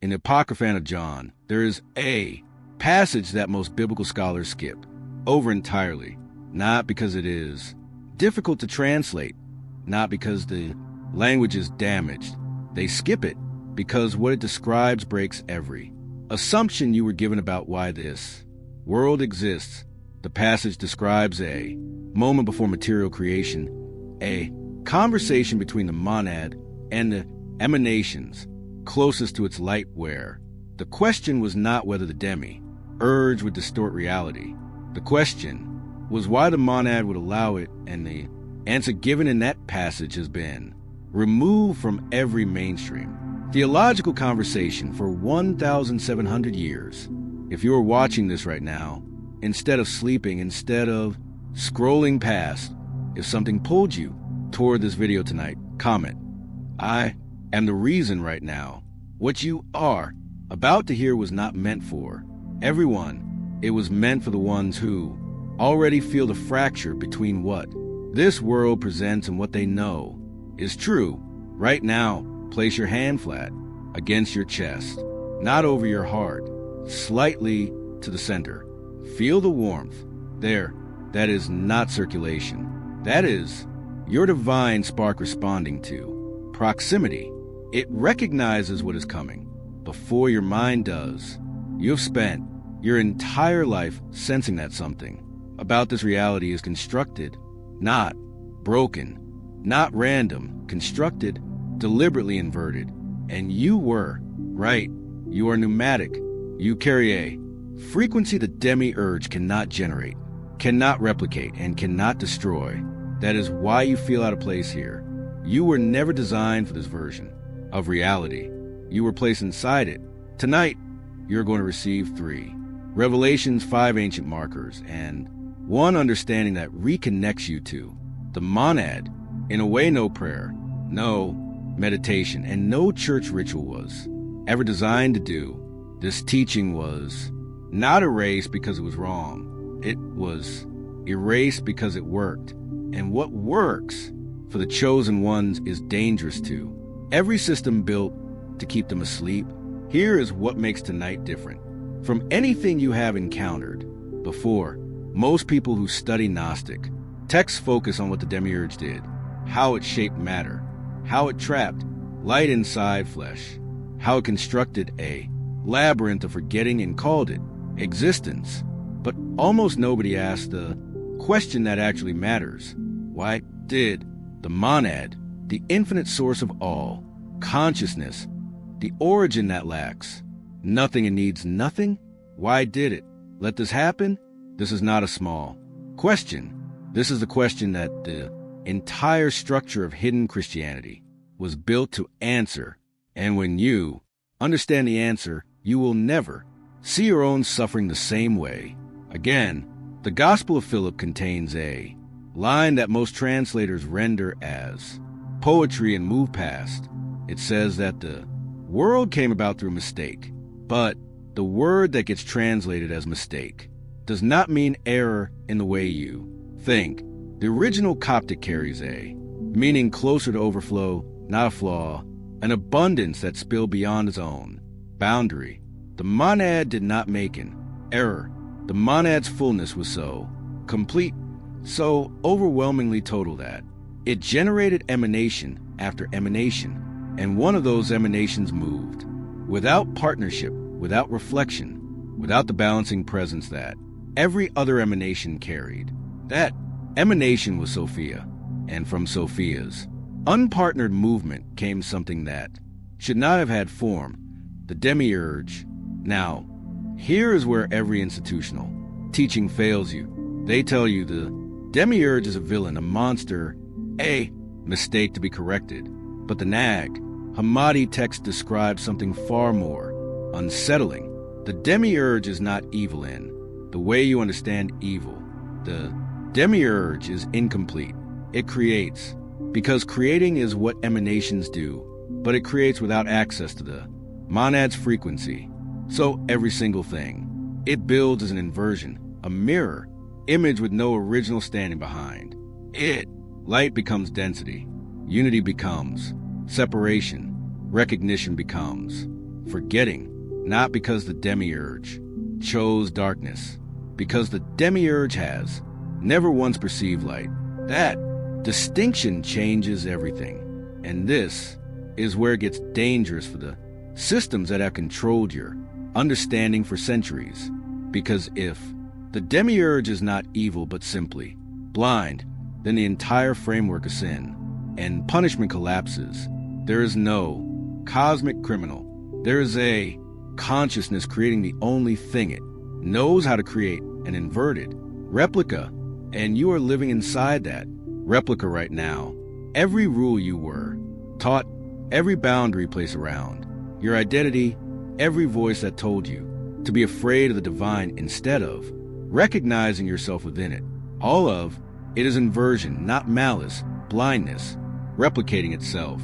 In the Apocryphon of John, there is a passage that most biblical scholars skip over entirely, not because it is difficult to translate, not because the language is damaged. They skip it because what it describes breaks every assumption you were given about why this world exists. The passage describes a moment before material creation, a conversation between the monad and the emanations closest to its light where the question was not whether the Demiurge would distort reality. The question was why the monad would allow it, and the answer given in that passage has been removed from every mainstream theological conversation for 1,700 years. If you are watching this right now, instead of sleeping, instead of scrolling past, if something pulled you toward this video tonight, comment. I am the reason right now. What you are about to hear was not meant for everyone. It was meant for the ones who already feel the fracture between what this world presents and what they know is true. Right now, place your hand flat against your chest, not over your heart, slightly to the center. Feel the warmth there. That is not circulation. That is your divine spark responding to proximity. It recognizes what is coming before your mind does. You have spent your entire life sensing that something about this reality is constructed, not broken, not random, constructed, deliberately inverted. And you were right. You are pneumatic. You carry a frequency the Demiurge cannot generate, cannot replicate, and cannot destroy. That is why you feel out of place here. You were never designed for this version of reality. You were placed inside it. Tonight, you're going to receive 3 revelations, 5 ancient markers, and 1 understanding that reconnects you to the monad. In a way, no prayer, no meditation, and no church ritual was ever designed to do. This teaching was not erased because it was wrong. It was erased because it worked. And what works for the chosen ones is dangerous too. Every system built to keep them asleep. Here is what makes tonight different from anything you have encountered before. Most people who study Gnostic texts focus on what the Demiurge did, how it shaped matter, how it trapped light inside flesh, how it constructed a labyrinth of forgetting and called it existence. But almost nobody asked the question that actually matters. Why did the monad, the infinite source of all, consciousness, the origin that lacks nothing and needs nothing, why did it let this happen? This is not a small question. This is the question that the entire structure of hidden Christianity was built to answer. And when you understand the answer, you will never see your own suffering the same way again. The Gospel of Philip contains a line that most translators render as poetry and move past. It says that the world came about through mistake, but the word that gets translated as mistake does not mean error in the way you think. The original Coptic carries a meaning closer to overflow, not a flaw, an abundance that spilled beyond its own boundary. The monad did not make an error. The monad's fullness was so complete, so overwhelmingly total that it generated emanation after emanation, and one of those emanations moved without partnership, without reflection, without the balancing presence that every other emanation carried. That emanation was Sophia, and from Sophia's unpartnered movement came something that should not have had form, the Demiurge. Now, here is where every institutional teaching fails you. They tell you the Demiurge is a villain, a monster, a mistake to be corrected. But the Nag Hammadi text describes something far more unsettling. The Demiurge is not evil in the way you understand evil. The Demiurge is incomplete. It creates, because creating is what emanations do, but it creates without access to the monad's frequency. So every single thing it builds is an inversion, a mirror image with no original standing behind it. Light becomes density, unity becomes separation, recognition becomes forgetting, not because the Demiurge chose darkness, because the Demiurge has never once perceived light. That distinction changes everything. And this is where it gets dangerous for the systems that have controlled your understanding for centuries. Because if the Demiurge is not evil but simply blind, then the entire framework of sin and punishment collapses. There is no cosmic criminal. There is a consciousness creating the only thing it knows how to create, an inverted replica, and you are living inside that replica right now. Every rule you were taught, every boundary placed around your identity, every voice that told you to be afraid of the divine instead of recognizing yourself within it. All of it is inversion, not malice, blindness, replicating itself.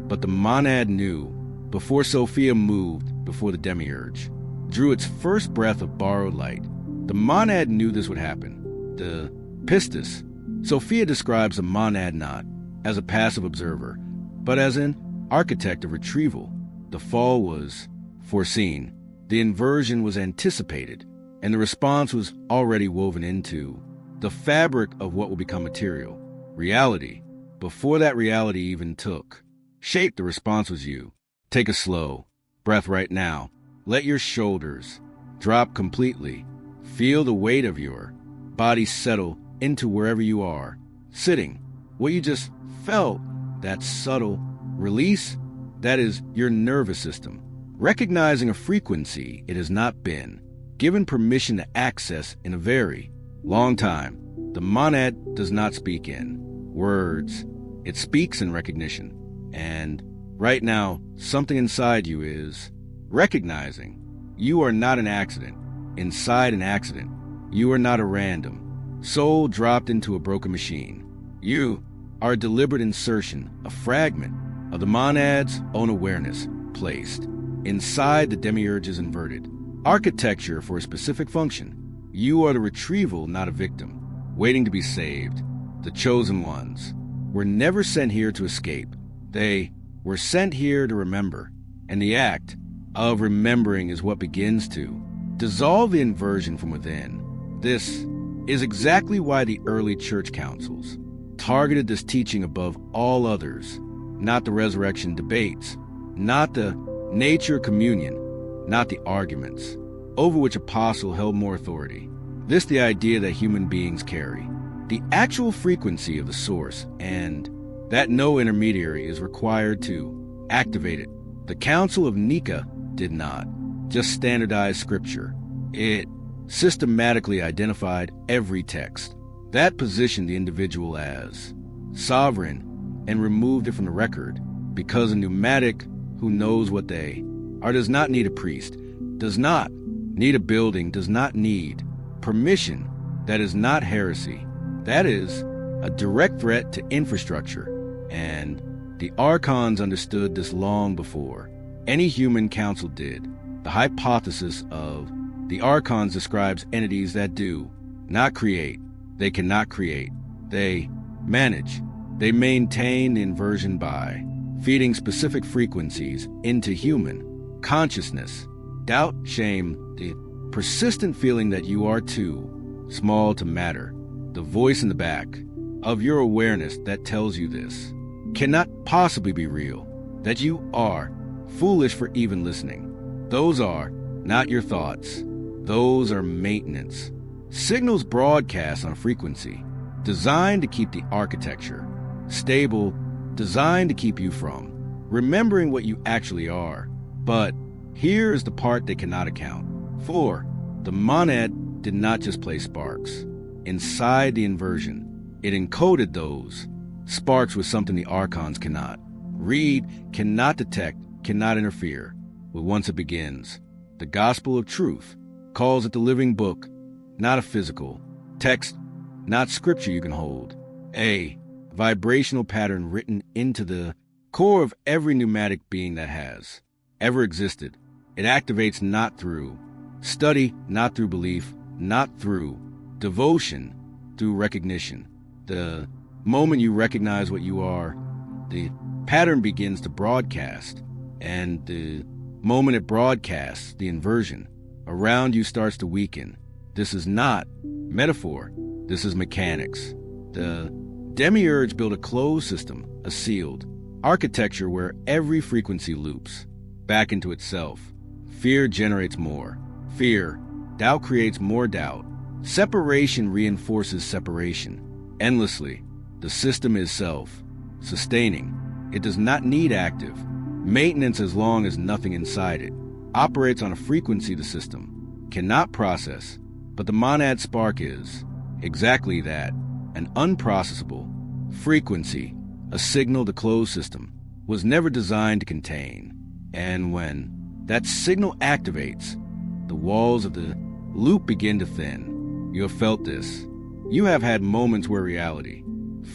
But the monad knew before Sophia moved before the Demiurge drew its first breath of borrowed light. The monad knew this would happen. The pistis. Sophia describes the monad not as a passive observer, but as an architect of retrieval. The fall was foreseen. The inversion was anticipated, and the response was already woven into the fabric of what will become material. Reality, before that reality even took shape, the response was you. Take a slow breath right now. Let your shoulders drop completely. Feel the weight of your body settle into wherever you are sitting. What you just felt, that subtle release, that is your nervous system recognizing a frequency it has not been given permission to access in a very long time. The monad does not speak in words. It speaks in recognition. And right now, something inside you is recognizing you are not an accident. Inside an accident, you are not a random soul dropped into a broken machine. You are a deliberate insertion, a fragment of the monad's own awareness placed inside the Demiurge's inverted architecture for a specific function. You are the retrieval, not a victim, waiting to be saved. The chosen ones were never sent here to escape. They were sent here to remember, and the act of remembering is what begins to dissolve the inversion from within. This is exactly why the early church councils targeted this teaching above all others, not the resurrection debates, not the nature communion, not the arguments over which apostle held more authority. This the idea that human beings carry the actual frequency of the source, and that no intermediary is required to activate it. The Council of Nika did not just standardize scripture. It systematically identified every text. That positioned the individual as sovereign and removed it from the record, because a pneumatic who knows what they are does not need a priest, does not need a building, does not need permission. That is not heresy. That is a direct threat to infrastructure. And the Archons understood this long before any human council did. The hypothesis of the Archons describes entities that do not create. They cannot create. They manage. They maintain the inversion by feeding specific frequencies into human consciousness. Doubt, shame, the persistent feeling that you are too small to matter. The voice in the back of your awareness that tells you this cannot possibly be real, that you are foolish for even listening. Those are not your thoughts. Those are maintenance. Signals broadcast on a frequency designed to keep the architecture stable, designed to keep you from remembering what you actually are. But here is the part they cannot account for. The monad did not just play sparks. Inside the inversion, it encoded those sparks with something the Archons cannot read, cannot detect, cannot interfere with once it begins. The gospel of truth calls it the living book, not a physical text, not scripture you can hold. A vibrational pattern written into the core of every pneumatic being that has ever existed. It activates not through study, not through belief, not through devotion, through recognition. The moment you recognize what you are, the pattern begins to broadcast, and the moment it broadcasts, the inversion around you starts to weaken. This is not metaphor. This is mechanics. The Demiurge built a closed system, a sealed architecture where every frequency loops back into itself. Fear generates more fear. Doubt creates more doubt. Separation reinforces separation. Endlessly, the system is self-sustaining. It does not need active maintenance as long as nothing inside it operates on a frequency the system cannot process. But the monad spark is exactly that, an unprocessable frequency. A signal the closed system was never designed to contain. And when that signal activates, the walls of the loop begin to thin. You have felt this. You have had moments where reality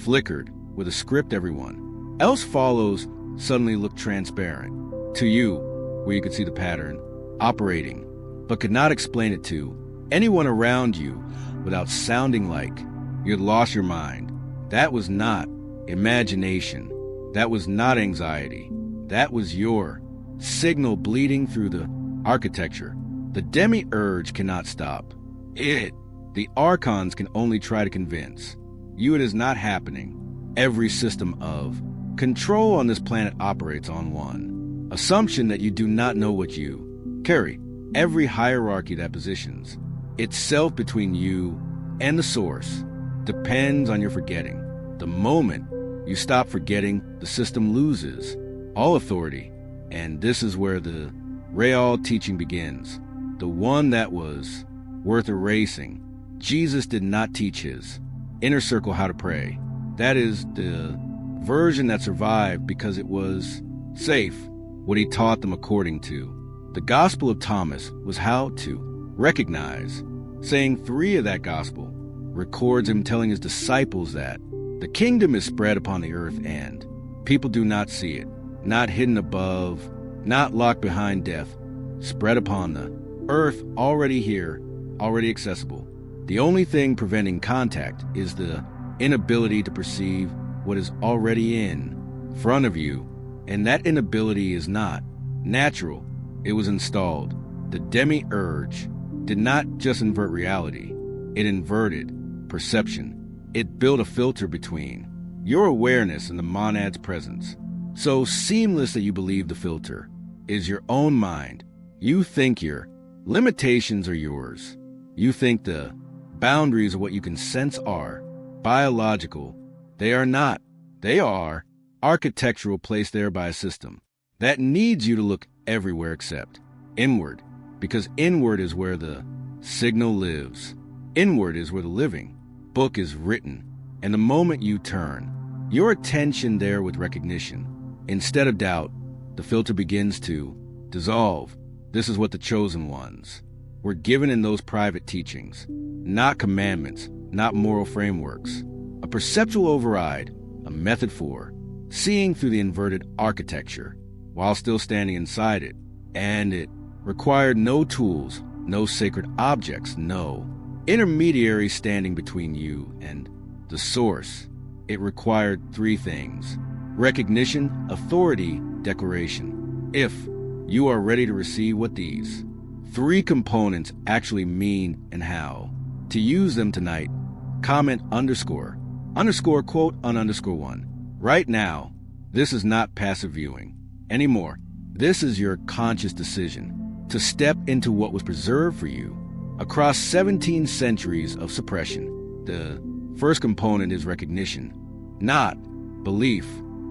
flickered with a script everyone else follows suddenly looked transparent to you, where you could see the pattern operating, but could not explain it to anyone around you without sounding like you had lost your mind. That was not imagination. That was not anxiety. That was your signal bleeding through the architecture. The Demiurge cannot stop it. The Archons can only try to convince you it is not happening. Every system of control on this planet operates on one assumption that you do not know what you carry. Every hierarchy that positions itself between you and the source depends on your forgetting. The moment you stop forgetting, the system loses all authority. And this is where the real teaching begins, the one that was worth erasing. Jesus did not teach his inner circle how to pray. That is the version that survived because it was safe, what he taught them according to. The Gospel of Thomas was how to recognize. Saying 3 of that gospel records him telling his disciples that the kingdom is spread upon the earth and people do not see it, not hidden above, not locked behind death, spread upon the earth, already here, already accessible. The only thing preventing contact is the inability to perceive what is already in front of you, and that inability is not natural. It was installed. The Demiurge did not just invert reality, it inverted perception. It built a filter between your awareness and the monad's presence, so seamless that you believe the filter is your own mind. You think your limitations are yours. You think the boundaries of what you can sense are biological. They are not. They are architectural, placed there by a system that needs you to look everywhere except inward, because inward is where the signal lives. Inward is where the living book is written. And the moment you turn your attention there with recognition, instead of doubt, the filter begins to dissolve. This is what the chosen ones were given in those private teachings, not commandments, not moral frameworks. A perceptual override, a method for seeing through the inverted architecture while still standing inside it. And it required no tools, no sacred objects, no intermediary standing between you and the source. It required 3 things: recognition, authority, declaration. If you are ready to receive what these 3 components actually mean and how to use them tonight, comment _ quote on _1. Right now, this is not passive viewing anymore. This is your conscious decision to step into what was preserved for you across 17 centuries of suppression. The first component is recognition, not belief.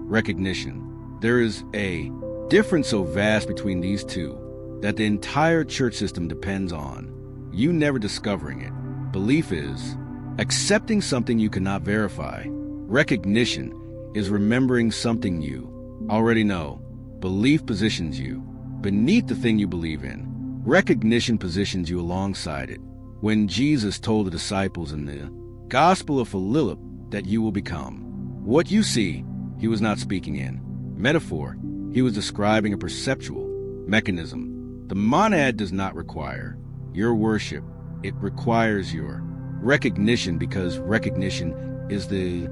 Recognition. There is a difference so vast between these two that the entire church system depends on you never discovering it. Belief is accepting something you cannot verify. Recognition is remembering something you already know. Belief positions you beneath the thing you believe in. Recognition positions you alongside it. When Jesus told the disciples in the Gospel of Philip that you will become what you see, he was not speaking in metaphor. He was describing a perceptual mechanism. The monad does not require your worship. It requires your recognition, because recognition is the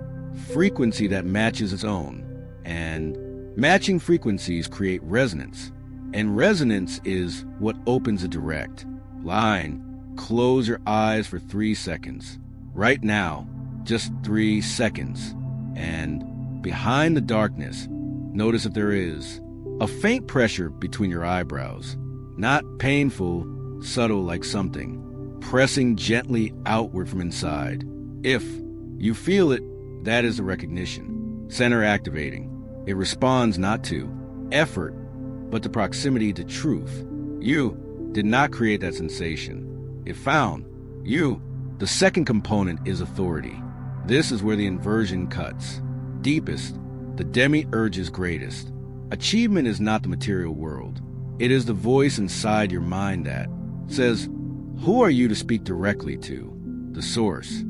frequency that matches its own. And matching frequencies create resonance. And resonance is what opens a direct line. Close your eyes for 3 seconds. Right now, just 3 seconds. And behind the darkness, notice if there is a faint pressure between your eyebrows. Not painful, subtle like something pressing gently outward from inside. If you feel it, that is a recognition. Center activating. It responds not to effort, but to proximity to truth. You did not create that sensation. It found you. The second component is authority. This is where the inversion cuts deepest, the Demiurge's greatest. Achievement is not the material world. It is the voice inside your mind that says, who are you to speak directly to? The source.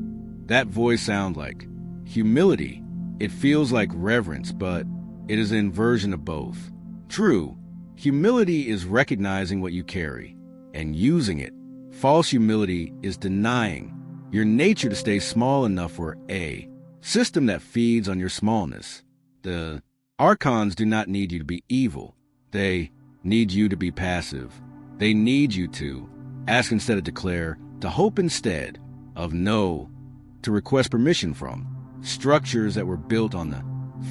That voice sounds like humility. It feels like reverence, but it is an inversion of both. True, humility is recognizing what you carry and using it. False humility is denying your nature to stay small enough for a system that feeds on your smallness. The Archons do not need you to be evil. They need you to be passive. They need you to ask instead of declare, to hope instead of know, to request permission from structures that were built on the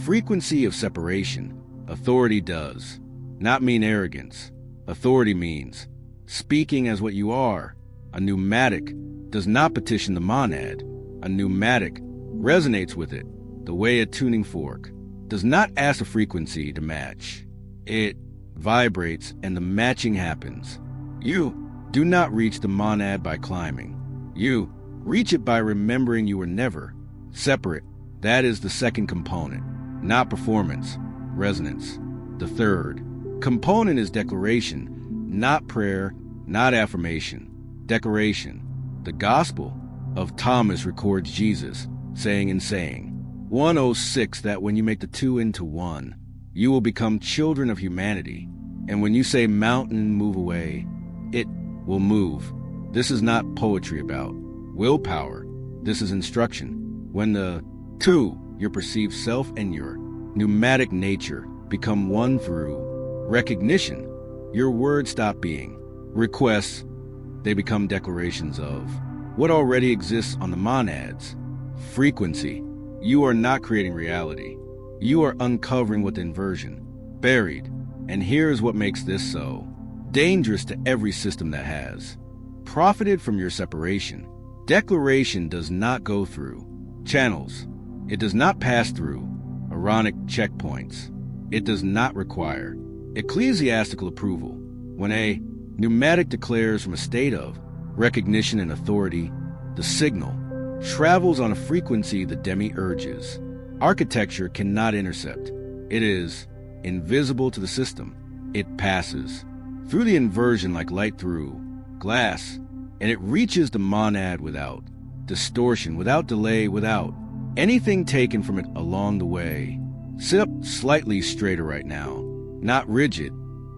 frequency of separation. Authority does not mean arrogance. Authority means speaking as what you are. A pneumatic does not petition the monad. A pneumatic resonates with it, the way a tuning fork does not ask a frequency to match. It vibrates and the matching happens. You do not reach the monad by climbing. You reach it by remembering you were never separate. That is the second component, not performance, resonance. The third component is declaration, not prayer, not affirmation. Declaration. The Gospel of Thomas records Jesus saying in saying 106 that when you make the two into one, you will become children of humanity. And when you say mountain, move away, it will move. This is not poetry about willpower. This is instruction. When the two, your perceived self and your pneumatic nature, become one through recognition, your words stop being requests. They become declarations of what already exists on the monads. Frequency. You are not creating reality. You are uncovering what the inversion buried. And here's what makes this so dangerous to every system that has profited from your separation. Declaration does not go through channels. It does not pass through Aaronic checkpoints. It does not require ecclesiastical approval. When a pneumatic declares from a state of recognition and authority, the signal travels on a frequency the demiurges. Architecture cannot intercept. It is invisible to the system. It passes through the inversion like light through glass, and it reaches the monad without distortion, without delay, without anything taken from it along the way. Sit up slightly straighter right now, not rigid,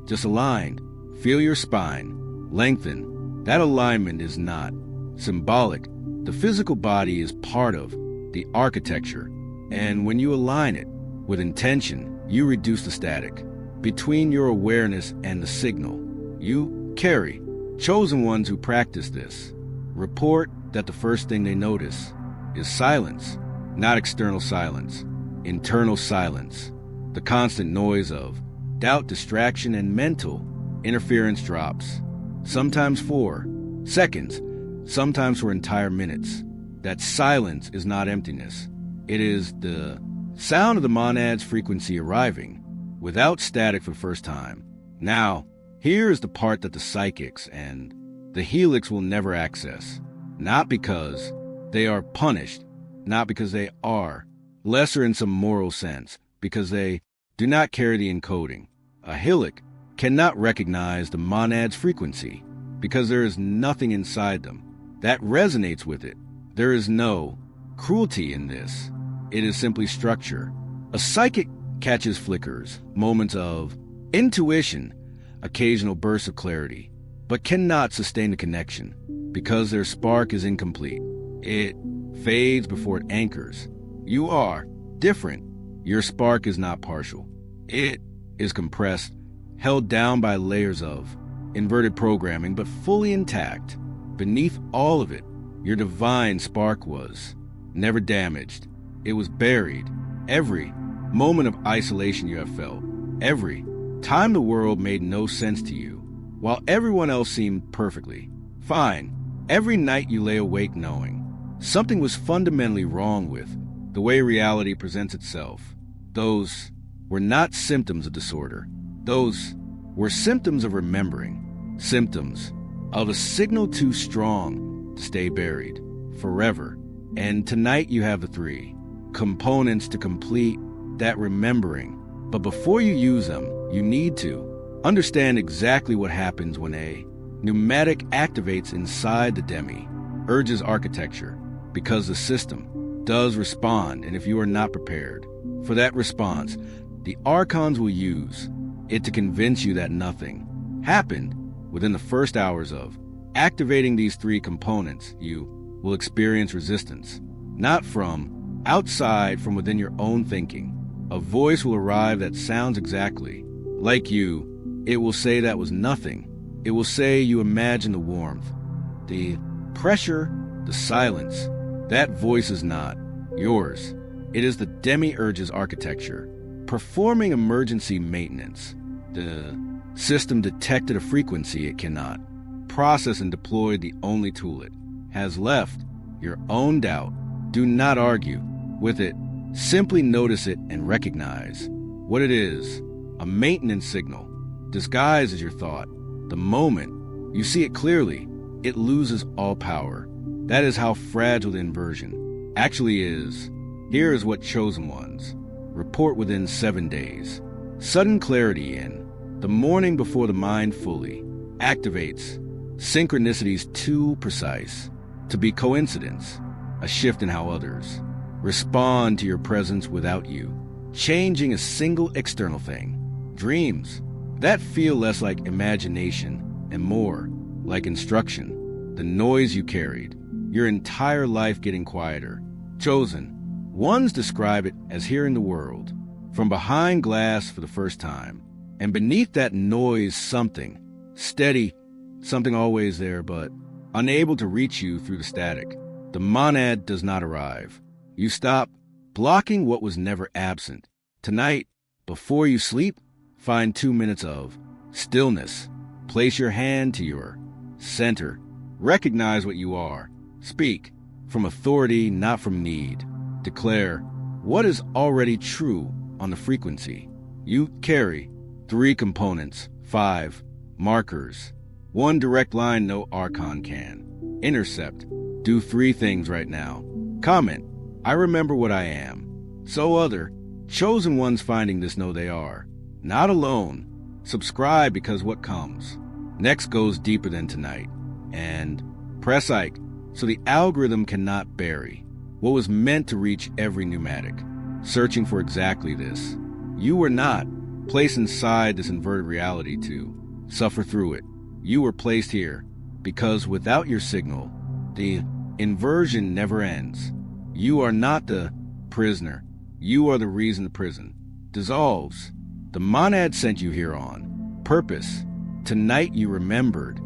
just aligned. Feel your spine lengthen. That alignment is not symbolic. The physical body is part of the architecture, and when you align it with intention, you reduce the static between your awareness and the signal you carry. Chosen ones who practice this report that the first thing they notice is silence, not external silence, internal silence. The constant noise of doubt, distraction, and mental interference drops, sometimes for seconds, sometimes for entire minutes. That silence is not emptiness. It is the sound of the monad's frequency arriving without static for the first time. Now, here is the part that the psychics and the helix will never access. Not because they are punished, not because they are lesser in some moral sense, because they do not carry the encoding. A helix cannot recognize the monad's frequency because there is nothing inside them that resonates with it. There is no cruelty in this. It is simply structure. A psychic catches flickers, moments of intuition, occasional bursts of clarity, but cannot sustain the connection because their spark is incomplete. It fades before it anchors. You are different. Your spark is not partial. It is compressed held down by layers of inverted programming, but fully intact. Beneath all of it, your divine spark was never damaged. It was buried. Every moment of isolation you have felt, every time the world made no sense to you, while everyone else seemed perfectly fine, every night you lay awake knowing something was fundamentally wrong with the way reality presents itself. Those were not symptoms of disorder. Those were symptoms of remembering, symptoms of a signal too strong to stay buried forever. And tonight you have the three components to complete that remembering. But before you use them, you need to understand exactly what happens when a pneumatic activates inside the Demiurge's architecture, because the system does respond, and if you are not prepared for that response, the Archons will use it to convince you that nothing happened within the first hours of activating these three components. You will experience resistance, not from outside, from within your own thinking. A voice will arrive that sounds exactly like you. It will say that was nothing. It will say you imagine the warmth, the pressure, the silence. That voice is not yours. It is the Demiurge's architecture, performing emergency maintenance. The system detected a frequency it cannot process and deployed the only tool it has left, your own doubt. Do not argue with it. Simply notice it and recognize what it is. A maintenance signal, disguised as your thought. The moment you see it clearly, it loses all power. That is how fragile the inversion actually is. Here is what chosen ones report within 7 days. Sudden clarity in the morning before the mind fully activates. Synchronicities too precise to be coincidence. A shift in how others respond to your presence without you changing a single external thing. Dreams that feel less like imagination and more like instruction. The noise you carried your entire life getting quieter. Chosen ones describe it as hearing the world from behind glass for the first time. And beneath that noise, something steady, something always there, but unable to reach you through the static. The monad does not arrive. You stop blocking what was never absent. Tonight, before you sleep, find 2 minutes of stillness. Place your hand to your center. Recognize what you are. Speak from authority, not from need. Declare what is already true on the frequency. You carry 3 components, 5 markers, 1 direct line no Archon can intercept. Do 3 things right now. Comment, I remember what I am. So other chosen ones finding this know they are not alone. Subscribe, because what comes next goes deeper than tonight. And press Ike so the algorithm cannot bury what was meant to reach every pneumatic, searching for exactly this. You were not placed inside this inverted reality to suffer through it. You were placed here because without your signal, the inversion never ends. You are not the prisoner. You are the reason the prison dissolves. The monad sent you here on purpose. Tonight you remembered